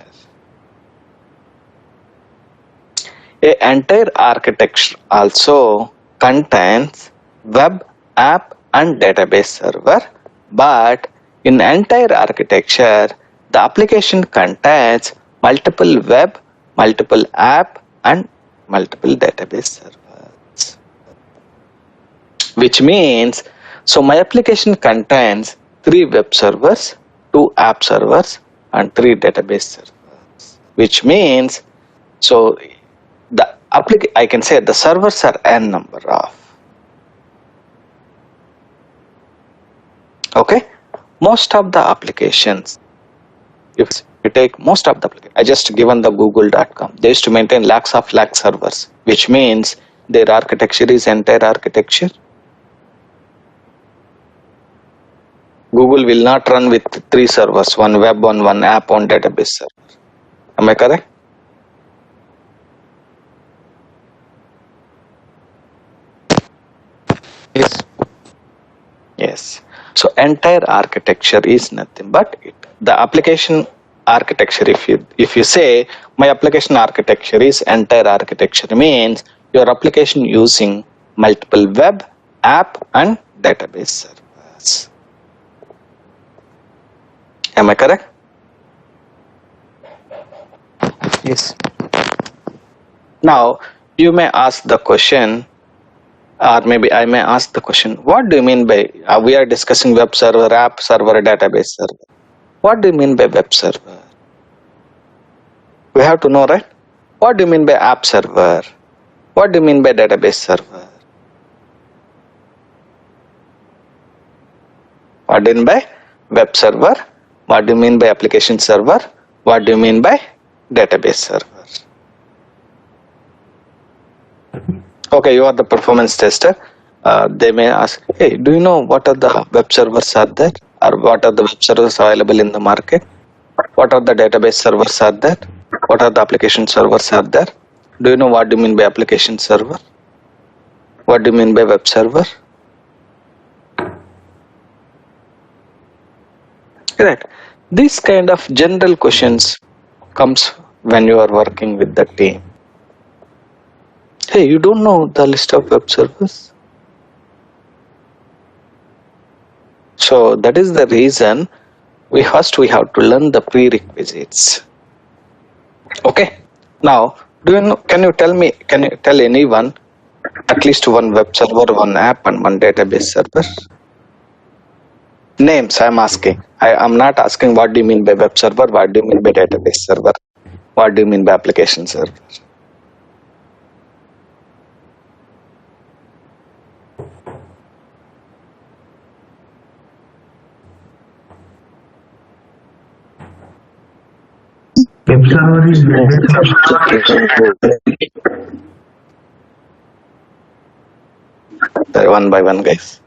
A entire architecture also contains web, app and database server, but in entire architecture, the application contains multiple web, multiple app and multiple database servers. Which means, so my application contains 3 web servers, 2 app servers and 3 database servers. Which means, so I can say the servers are n number of. Okay, most of the applications, if you take most of the applications, I just given the google.com, they used to maintain lakhs of servers, which means their architecture is entire architecture. Google will not run with 3 servers, one web, one app, one database server. Am I correct? Yes. Yes. So entire architecture is nothing but the application architecture. If you say my application architecture is entire architecture, means your application using multiple web, app and database servers. Am I correct? Yes. Now you may ask the question, or maybe I may ask the question, what do you mean by, we are discussing web server, app server, database server. What do you mean by web server? We have to know, right? What do you mean by app server? What do you mean by database server? What do you mean by web server? What do you mean by application server? What do you mean by database server? Okay, you are the performance tester. They may ask, hey, do you know what are the web servers are there? Or what are the web servers available in the market? What are the database servers are there? What are the application servers are there? Do you know what do you mean by application server? What do you mean by web server? Right. These kind of general questions comes when you are working with the team. Hey, you don't know the list of web servers? So that is the reason we have to learn the prerequisites. Okay. Now, can you tell anyone at least one web server, one app and one database server? Names I am asking. I am not asking what do you mean by web server, what do you mean by database server, what do you mean by application server? Web server is One by one, guys.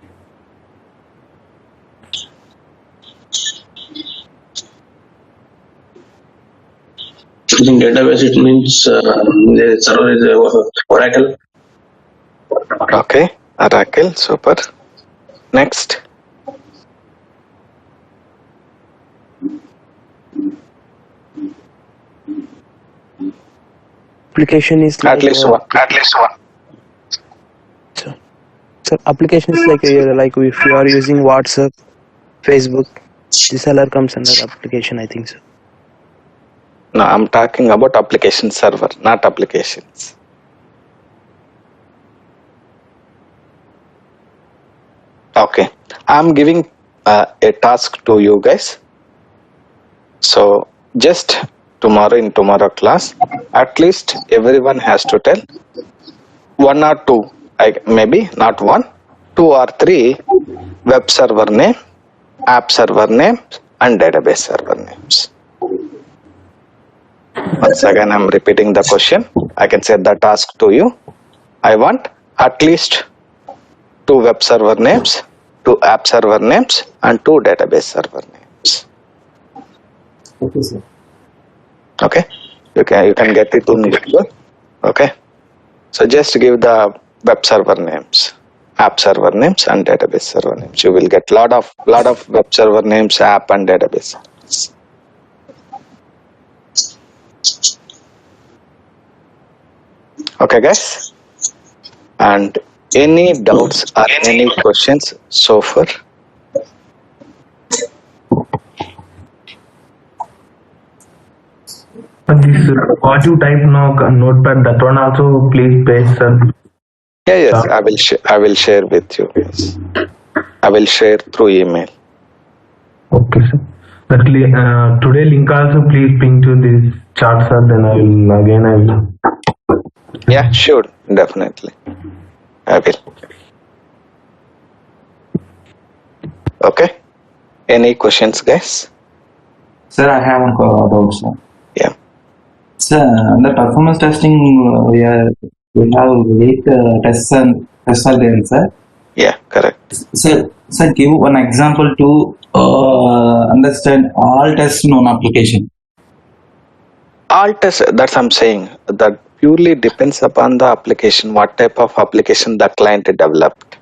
In database, it means the server is Oracle. Okay, Oracle, super. Next. Application is like At least one. So application is like if you are using WhatsApp, Facebook, this all comes under application, I think so. No, I'm talking about application server, not applications. Okay, I'm giving a task to you guys. So just in tomorrow class, at least everyone has to tell 1 or 2, maybe not 1, 2 or 3 web server name, app server names and database server names. Once again, I'm repeating the question. I can set the task to you. I want at least 2 web server names, 2 app server names, and 2 database server names. Okay, sir. Okay, you can get it in Google. Okay, so just give the web server names, app server names, and database server names. You will get lot of web server names, app, and database servers. Okay, guys, and any doubts or any questions so far? This what you type now notepad, that one also please paste, sir. Yes, I will share with you. Yes. I will share through email. Okay, sir. That today link also please ping to this chat, sir. Then I will. Yeah, sure, definitely. I will. Okay. Any questions, guys? Sir, I have one doubt, sir. Yeah. Sir, the performance testing, we have 8 tests are there, sir. Yeah, correct. Sir, give one example to understand all tests known application. All tests, that's I'm saying, that purely depends upon the application, what type of application the client developed.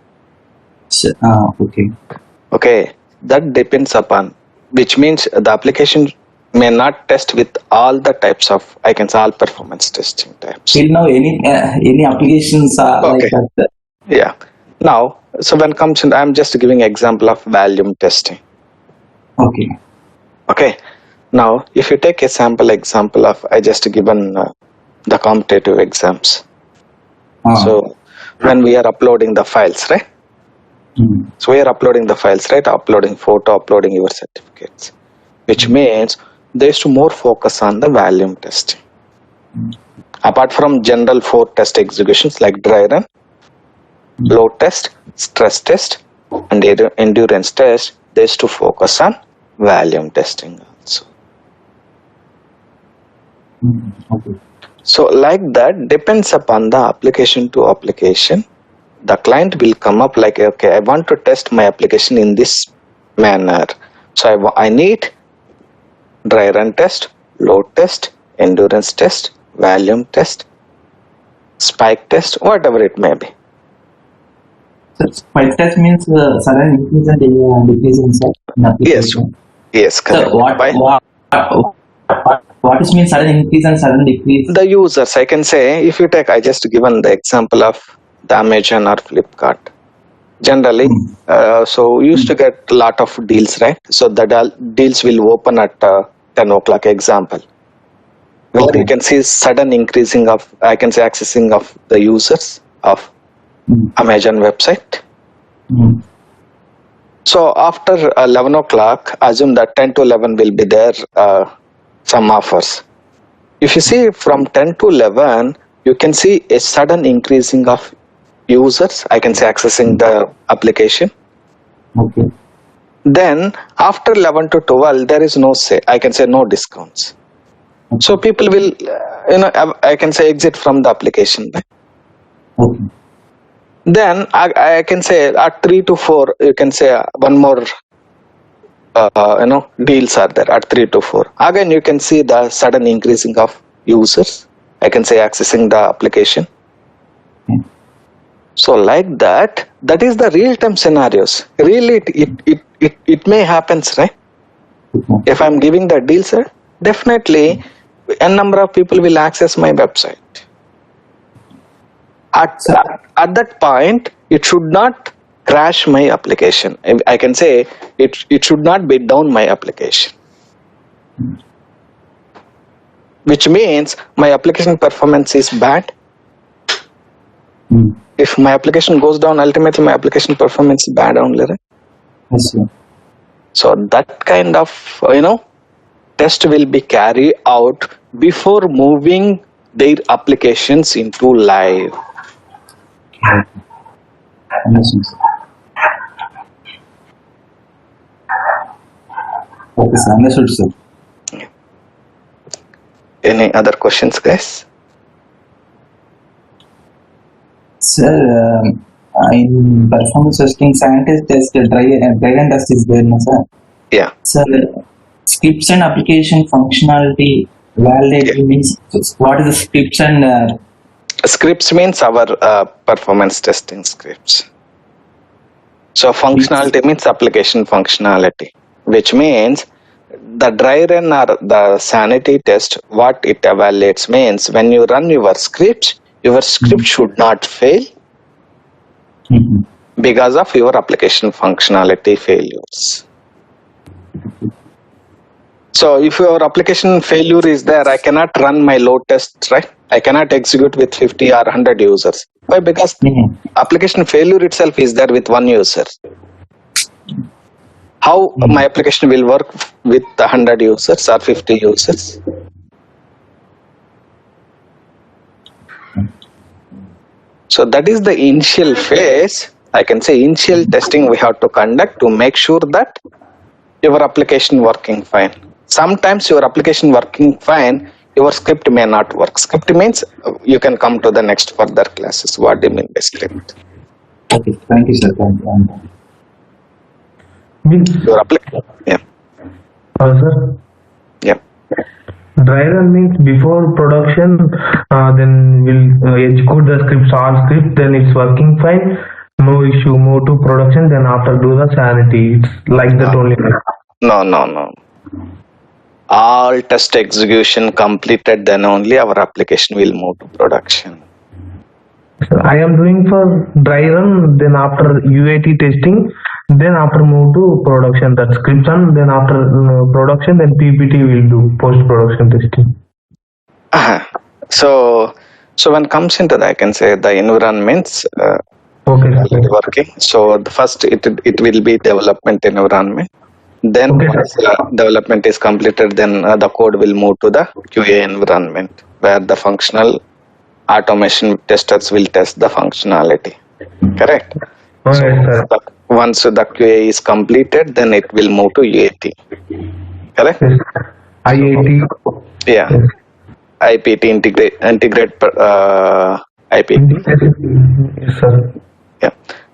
Okay. Okay, that depends upon, which means the application may not test with all the types of, I can say, all performance testing types. Till now, any applications are Okay. like that. Yeah. Now, so when comes in, I'm just giving example of volume testing. Okay. Okay. Now, if you take a sample example of, I just given the competitive exams. So when we are uploading the files, right? So we are uploading the files, right? Uploading photo, uploading your certificates, which means there is to more focus on the volume testing. Apart from general 4 test executions like dry run, load test, stress test, and endurance test, there is to focus on volume testing also. Okay. So like that depends upon the application to application. The client will come up like, okay, I want to test my application in this manner. So I need dry run test, load test, endurance test, volume test, spike test, whatever it may be. So spike test means sudden increase and decrease in application. Yes, correct. So what is mean sudden increase and sudden decrease? The users, I can say, if you take, I just given the example of the Amazon or Flipkart. Generally, so we used to get a lot of deals, right? So the deals will open at 10 o'clock, example. Where you can see sudden increasing of, I can say, accessing of the users of Amazon website. So after 11 o'clock, assume that 10 to 11 will be there some offers. If you see from 10 to 11, you can see a sudden increasing of users, I can say, accessing the application. Okay. Then after 11 to 12, there is no say, I can say, no discounts. So people will, I can say, exit from the application. Right? Okay. Then I can say at 3 to 4, you can say one more, deals are there at 3 to 4. Again, you can see the sudden increasing of users, I can say, accessing the application. So like that is the real-time scenarios. Really, it may happen, right? If I'm giving the deal, sir, definitely a number of people will access my website. At that point, it should not crash my application. I can say it should not be down my application. Which means my application performance is bad. If my application goes down, ultimately my application performance is bad only, right? Yes, sir. So that kind of, test will be carried out before moving their applications into live. Understood, sir. Okay, sir. Understood, sir. Any other questions, guys? Sir, in performance testing, scientist test, dry run test is there, no, sir? Yeah. Sir, scripts and application functionality validity means what is the scripts and Scripts means our performance testing scripts. So functionality means application functionality, which means the dry run or the sanity test, what it evaluates means when you run your scripts should not fail Mhm. because of your application functionality failures. So if your application failure is there, I cannot run my load test, right? I cannot execute with 50 or 100 users. Why? Because Mhm. application failure itself is there with one user. How my application will work with 100 users or 50 users? So that is the initial phase. I can say initial testing we have to conduct to make sure that your application working fine. Sometimes your application working fine, your script may not work. Script means you can come to the next further classes. What do you mean by script? Okay, thank you, sir. Thank you. Means, Your application, yeah, sir, yeah. dry run means before production, then we'll execute the scripts, all scripts, then it's working fine, no issue, move to production, then after do the sanity. It's like that only. No. All test execution completed, then only our application will move to production. So I am doing for dry run, then after UAT testing, then after move to production, that scripts, and then after production, then PPT will do post production testing. So when comes into that, I can say the environments Okay, already working. So the first it will be development environment. Then Okay, once development is completed, then the code will move to the QA environment where the functional automation testers will test the functionality. Correct. So okay, sir. once the QA is completed, then it will move to UAT. Correct. Yes. IAT. Yeah. Yes. IPT integrate IPT. Yes, sir. Yeah.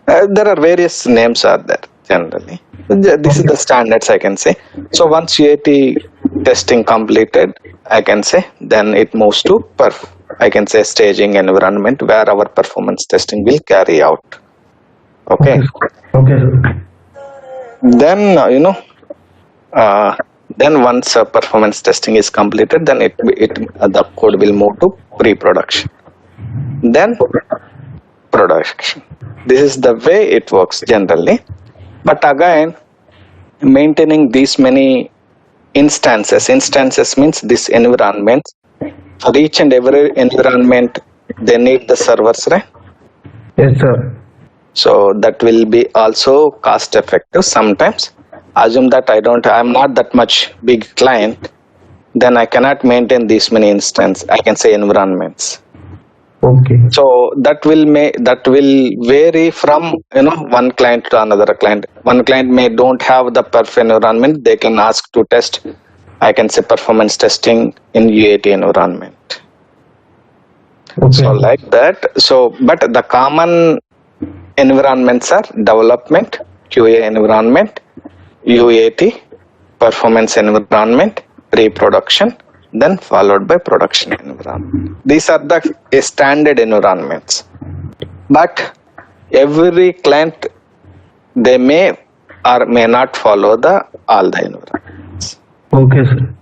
There are various names are there generally. This is the standards I can say. So once UAT testing completed, I can say, then it moves to I can say staging environment where our performance testing will carry out. Okay. Okay, sir. Then then once performance testing is completed, then the code will move to pre-production. Then production. This is the way it works generally. But again, maintaining these many instances means this environment. For each and every environment, they need the servers, right? Yes, sir. So that will be also cost effective. Sometimes assume that I'm not that much big client, then I cannot maintain these many I can say environments. Okay. So that will vary from one client to another client. One client may don't have the perf environment, they can ask to test, I can say, performance testing in UAT environment. Okay. So like that. So but the common environments are development, QA environment, UAT, performance environment, pre-production, then followed by production environment. These are the standard environments. But every client, they may or may not follow all the environments. Okay, sir.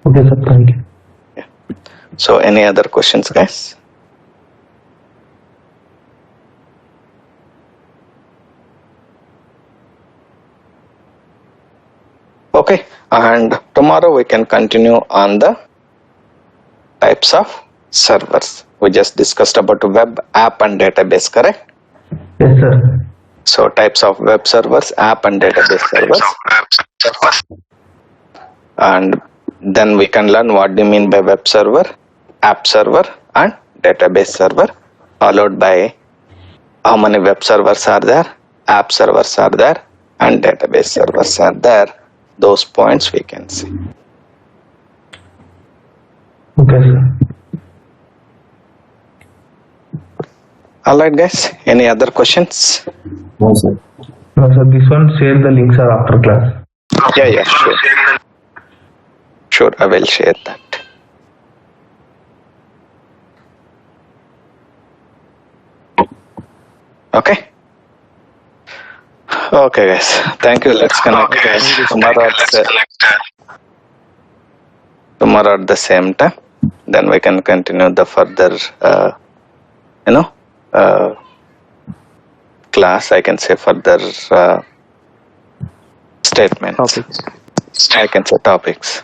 Okay, sir. Thank you. So any other questions, guys? Okay, and tomorrow we can continue on the types of servers. We just discussed about web, app, and database, correct? Yes, sir. So types of web servers, app, and database servers. And then we can learn what do you mean by web server, app server, and database server, followed by how many web servers are there, app servers are there, and database servers are there. Those points we can see. Okay, sir. All right, guys. Any other questions? No, sir. No, sir, this one, share the links are after class. Yeah, sure. Sure, I will share that. Okay. Okay, guys. Thank you. Let's connect tomorrow at the same time. Then we can continue the further, class. I can say further statements. Topics. I can say topics.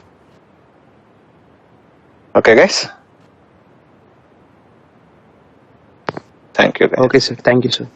Okay, guys. Thank you, guys. Okay, sir. Thank you, sir.